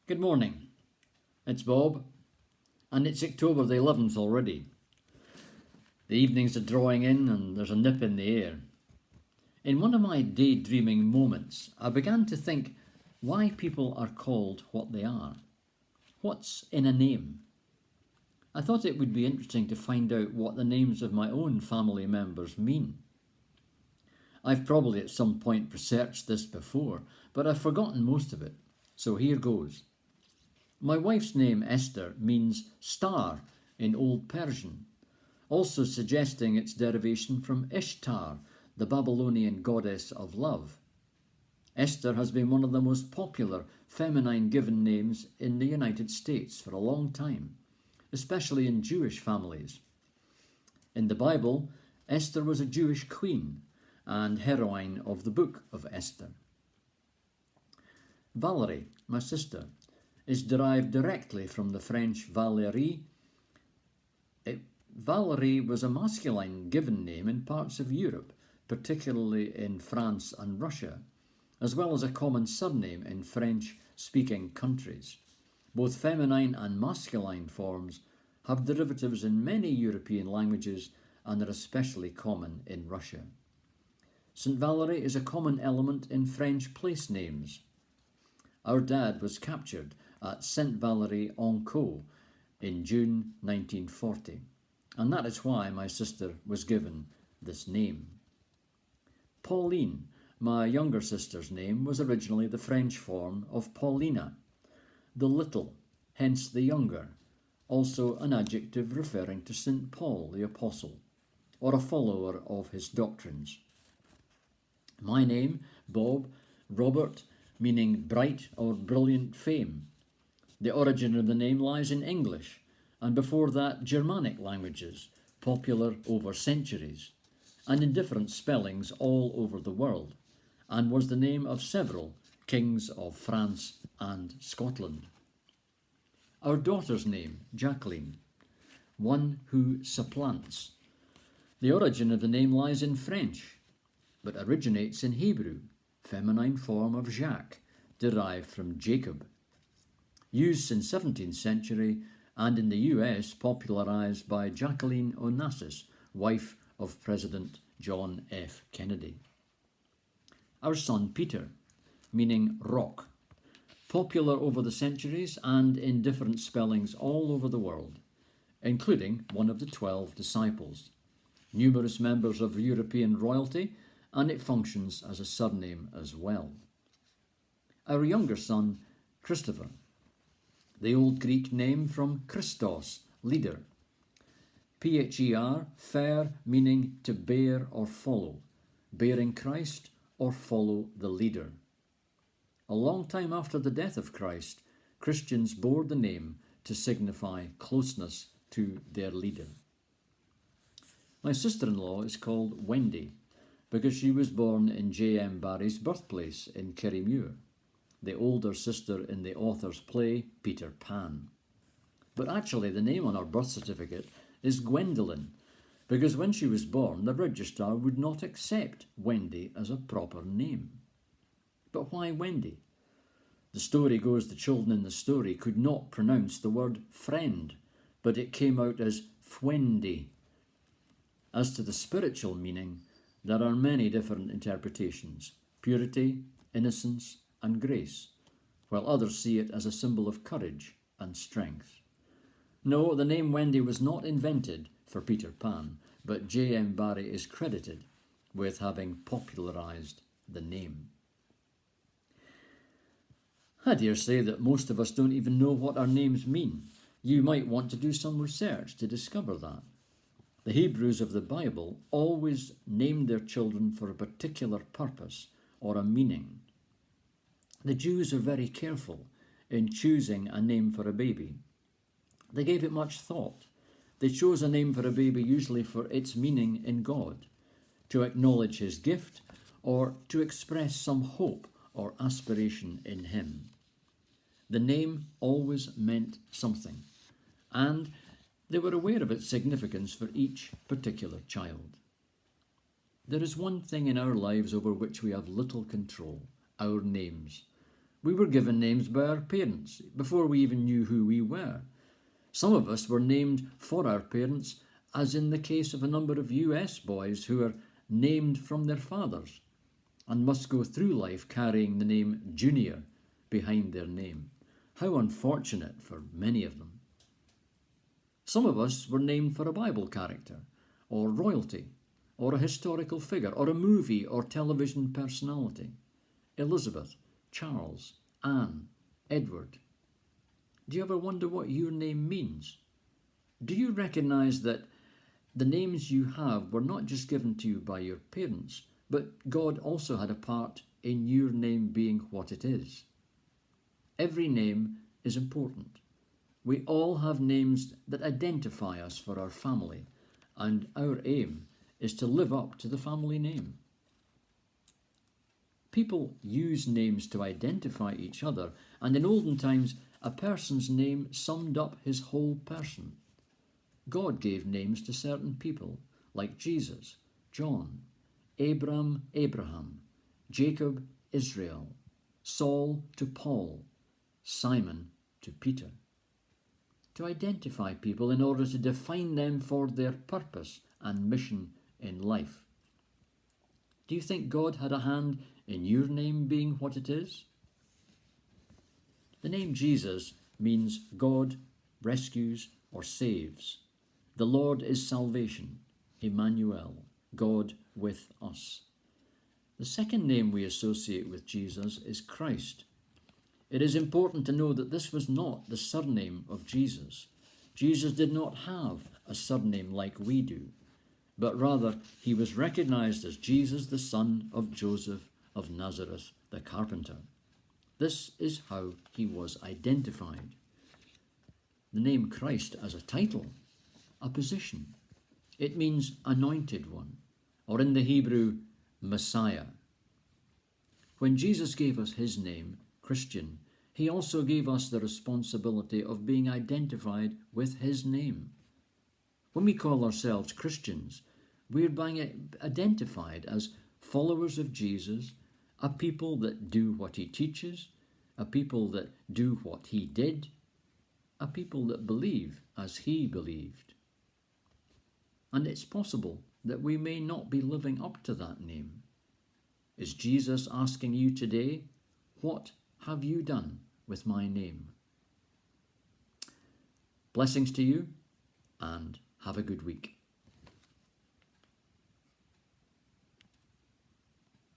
Good morning, it's Bob, and it's October the 11th already. The evenings are drawing in and there's a nip in the air. In one of my daydreaming moments, I began to think why people are called what they are. What's in a name? I thought it would be interesting to find out what the names of my own family members mean. I've probably at some point researched this before, but I've forgotten most of it, so here goes. My wife's name, Esther, means star in Old Persian, also suggesting its derivation from Ishtar, the Babylonian goddess of love. Esther has been one of the most popular feminine given names in the United States for a long time, especially in Jewish families. In the Bible, Esther was a Jewish queen and heroine of the book of Esther. Valerie, my sister, is derived directly from the French Valérie. Valerie was a masculine given name in parts of Europe, particularly in France and Russia, as well as a common surname in French-speaking countries. Both feminine and masculine forms have derivatives in many European languages and are especially common in Russia. St. Valerie is a common element in French place names. Our dad was captured at Saint Valery-en-Caux in June 1940, and that is why my sister was given this name. Pauline, my younger sister's name, was originally the French form of Paulina, the little, hence the younger, also an adjective referring to St. Paul the Apostle, or a follower of his doctrines. My name, Bob, Robert, meaning bright or brilliant fame. The origin of the name lies in English, and before that Germanic languages, popular over centuries, and in different spellings all over the world, and was the name of several kings of France and Scotland. Our daughter's name, Jacqueline, one who supplants. The origin of the name lies in French, but originates in Hebrew, feminine form of Jacques, derived from Jacob. Used in 17th century and in the US popularised by Jacqueline Onassis, wife of President John F. Kennedy. Our son Peter, meaning rock, popular over the centuries and in different spellings all over the world, including one of the 12 disciples, numerous members of European royalty, and it functions as a surname as well. Our younger son, Christopher, the Old Greek name from Christos, leader. P-H-E-R, fer, meaning to bear or follow, bearing Christ or follow the leader. A long time after the death of Christ, Christians bore the name to signify closeness to their leader. My sister-in-law is called Wendy because she was born in J.M. Barrie's birthplace in Kirriemuir, the older sister in the author's play Peter Pan. But actually the name on her birth certificate is Gwendolyn, because when she was born the registrar would not accept Wendy as a proper name. But why Wendy? The story goes the children in the story could not pronounce the word friend, but it came out as Fwendy. As to the spiritual meaning, there are many different interpretations: purity, innocence, and grace, while others see it as a symbol of courage and strength. No, the name Wendy was not invented for Peter Pan, but J.M. Barrie is credited with having popularised the name. I dare say that most of us don't even know what our names mean. You might want to do some research to discover that. The Hebrews of the Bible always named their children for a particular purpose or a meaning. The Jews are very careful in choosing a name for a baby. They gave it much thought. They chose a name for a baby usually for its meaning in God, to acknowledge his gift, or to express some hope or aspiration in him. The name always meant something, and they were aware of its significance for each particular child. There is one thing in our lives over which we have little control: our names. We were given names by our parents before we even knew who we were. Some of us were named for our parents, as in the case of a number of US boys who are named from their fathers and must go through life carrying the name Junior behind their name. How unfortunate for many of them. Some of us were named for a Bible character, or royalty, or a historical figure, or a movie or television personality. Elizabeth, Charles, Anne, Edward. Do you ever wonder what your name means? Do you recognise that the names you have were not just given to you by your parents, but God also had a part in your name being what it is? Every name is important. We all have names that identify us for our family, and our aim is to live up to the family name. People use names to identify each other, and in olden times, a person's name summed up his whole person. God gave names to certain people, like Jesus, John, Abram, Abraham, Jacob, Israel, Saul to Paul, Simon to Peter, to identify people in order to define them for their purpose and mission in life. Do you think God had a hand in your name being what it is? The name Jesus means God rescues or saves. The Lord is salvation, Emmanuel, God with us. The second name we associate with Jesus is Christ. It is important to know that this was not the surname of Jesus. Jesus did not have a surname like we do, but rather he was recognized as Jesus, the son of Joseph of Nazareth, the carpenter. This is how he was identified. The name Christ as a title, a position. It means anointed one, or in the Hebrew, Messiah. When Jesus gave us his name, Christian, he also gave us the responsibility of being identified with his name. When we call ourselves Christians, we're being identified as followers of Jesus, a people that do what he teaches, a people that do what he did, a people that believe as he believed. And it's possible that we may not be living up to that name. Is Jesus asking you today, what have you done with my name? Blessings to you, and have a good week.